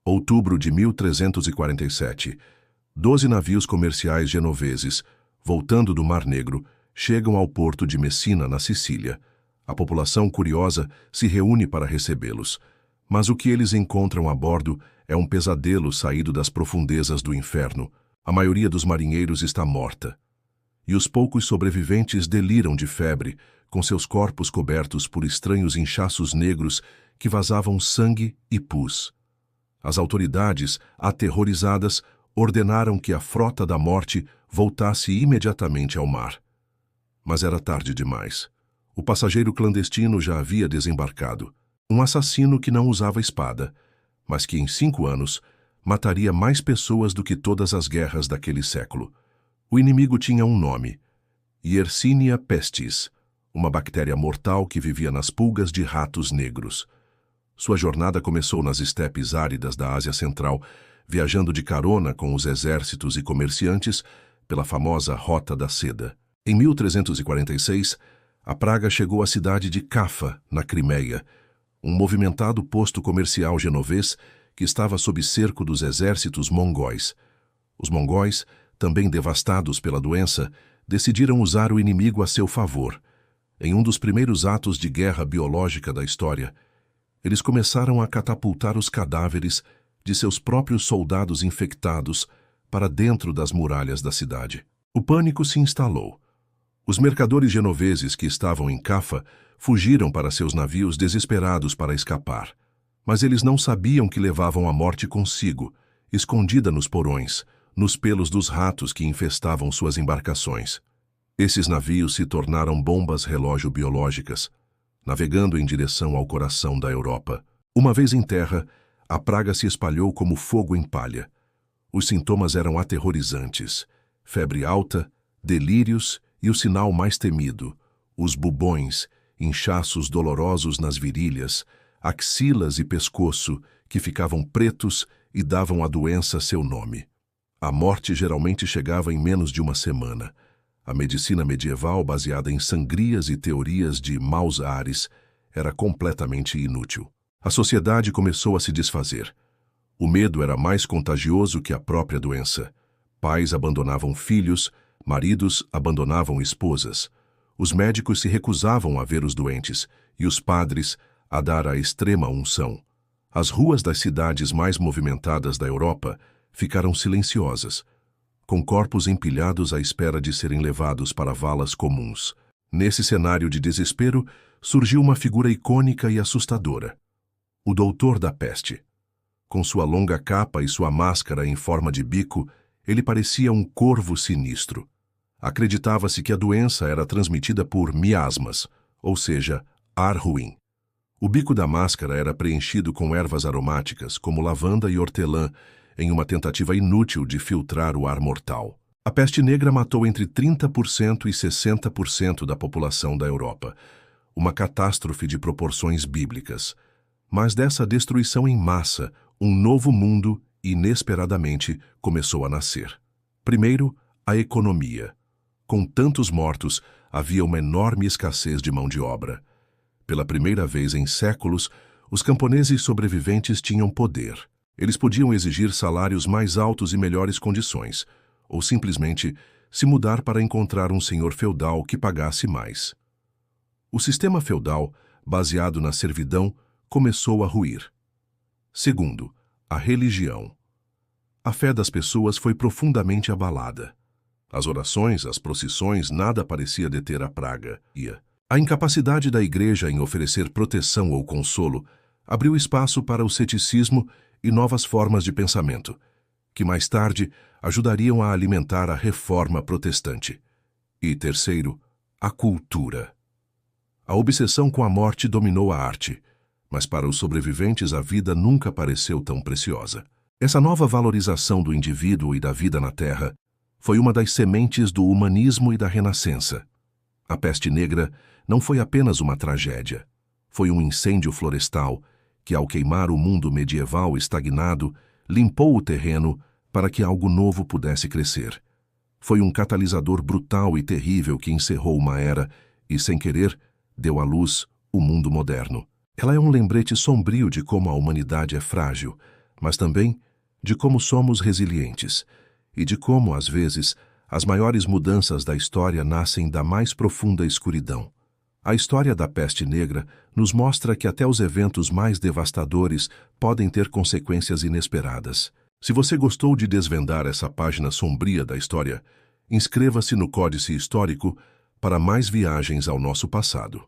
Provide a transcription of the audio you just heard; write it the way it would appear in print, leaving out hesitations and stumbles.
Outubro de 1347. 12 navios comerciais genoveses, voltando do Mar Negro, chegam ao porto de Messina, na Sicília. A população curiosa se reúne para recebê-los, mas o que eles encontram a bordo é um pesadelo saído das profundezas do inferno. A maioria dos marinheiros está morta, e os poucos sobreviventes deliram de febre, com seus corpos cobertos por estranhos inchaços negros que vazavam sangue e pus. As autoridades, aterrorizadas, ordenaram que a frota da morte voltasse imediatamente ao mar. Mas era tarde demais. O passageiro clandestino já havia desembarcado. Um assassino que não usava espada, mas que em 5 anos mataria mais pessoas do que todas as guerras daquele século. O inimigo tinha um nome: Yersinia pestis, uma bactéria mortal que vivia nas pulgas de ratos negros. Sua jornada começou nas estepes áridas da Ásia Central, viajando de carona com os exércitos e comerciantes pela famosa Rota da Seda. Em 1346, a praga chegou à cidade de Cafa, na Crimeia, um movimentado posto comercial genovês que estava sob cerco dos exércitos mongóis. Os mongóis, também devastados pela doença, decidiram usar o inimigo a seu favor. Em um dos primeiros atos de guerra biológica da história, eles começaram a catapultar os cadáveres de seus próprios soldados infectados para dentro das muralhas da cidade. O pânico se instalou. Os mercadores genoveses que estavam em Cafa fugiram para seus navios desesperados para escapar. Mas eles não sabiam que levavam a morte consigo, escondida nos porões, nos pelos dos ratos que infestavam suas embarcações. Esses navios se tornaram bombas relógio biológicas, navegando em direção ao coração da Europa. Uma vez em terra, a praga se espalhou como fogo em palha. Os sintomas eram aterrorizantes: febre alta, delírios e o sinal mais temido, os bubões, inchaços dolorosos nas virilhas, axilas e pescoço, que ficavam pretos e davam à doença seu nome. A morte geralmente chegava em menos de uma semana. A medicina medieval, baseada em sangrias e teorias de maus ares, era completamente inútil. A sociedade começou a se desfazer. O medo era mais contagioso que a própria doença. Pais abandonavam filhos, maridos abandonavam esposas. Os médicos se recusavam a ver os doentes e os padres a dar a extrema unção. As ruas das cidades mais movimentadas da Europa ficaram silenciosas, com corpos empilhados à espera de serem levados para valas comuns. Nesse cenário de desespero, surgiu uma figura icônica e assustadora: o Doutor da Peste. Com sua longa capa e sua máscara em forma de bico, ele parecia um corvo sinistro. Acreditava-se que a doença era transmitida por miasmas, ou seja, ar ruim. O bico da máscara era preenchido com ervas aromáticas, como lavanda e hortelã, em uma tentativa inútil de filtrar o ar mortal. A peste negra matou entre 30% e 60% da população da Europa, uma catástrofe de proporções bíblicas. Mas dessa destruição em massa, um novo mundo, inesperadamente, começou a nascer. Primeiro, a economia. Com tantos mortos, havia uma enorme escassez de mão de obra. Pela primeira vez em séculos, os camponeses sobreviventes tinham poder. Eles podiam exigir salários mais altos e melhores condições, ou simplesmente se mudar para encontrar um senhor feudal que pagasse mais. O sistema feudal, baseado na servidão, começou a ruir. Segundo, a religião. A fé das pessoas foi profundamente abalada. As orações, as procissões, nada parecia deter a praga. A incapacidade da Igreja em oferecer proteção ou consolo abriu espaço para o ceticismo e novas formas de pensamento, que mais tarde ajudariam a alimentar a Reforma Protestante. E terceiro, a cultura. A obsessão com a morte dominou a arte, mas para os sobreviventes a vida nunca pareceu tão preciosa. Essa nova valorização do indivíduo e da vida na Terra foi uma das sementes do humanismo e da Renascença. A peste negra não foi apenas uma tragédia, foi um incêndio florestal que, ao queimar o mundo medieval estagnado, limpou o terreno para que algo novo pudesse crescer. Foi um catalisador brutal e terrível que encerrou uma era e, sem querer, deu à luz o mundo moderno. Ela é um lembrete sombrio de como a humanidade é frágil, mas também de como somos resilientes e de como, às vezes, as maiores mudanças da história nascem da mais profunda escuridão. A história da peste negra nos mostra que até os eventos mais devastadores podem ter consequências inesperadas. Se você gostou de desvendar essa página sombria da história, inscreva-se no Códice Histórico para mais viagens ao nosso passado.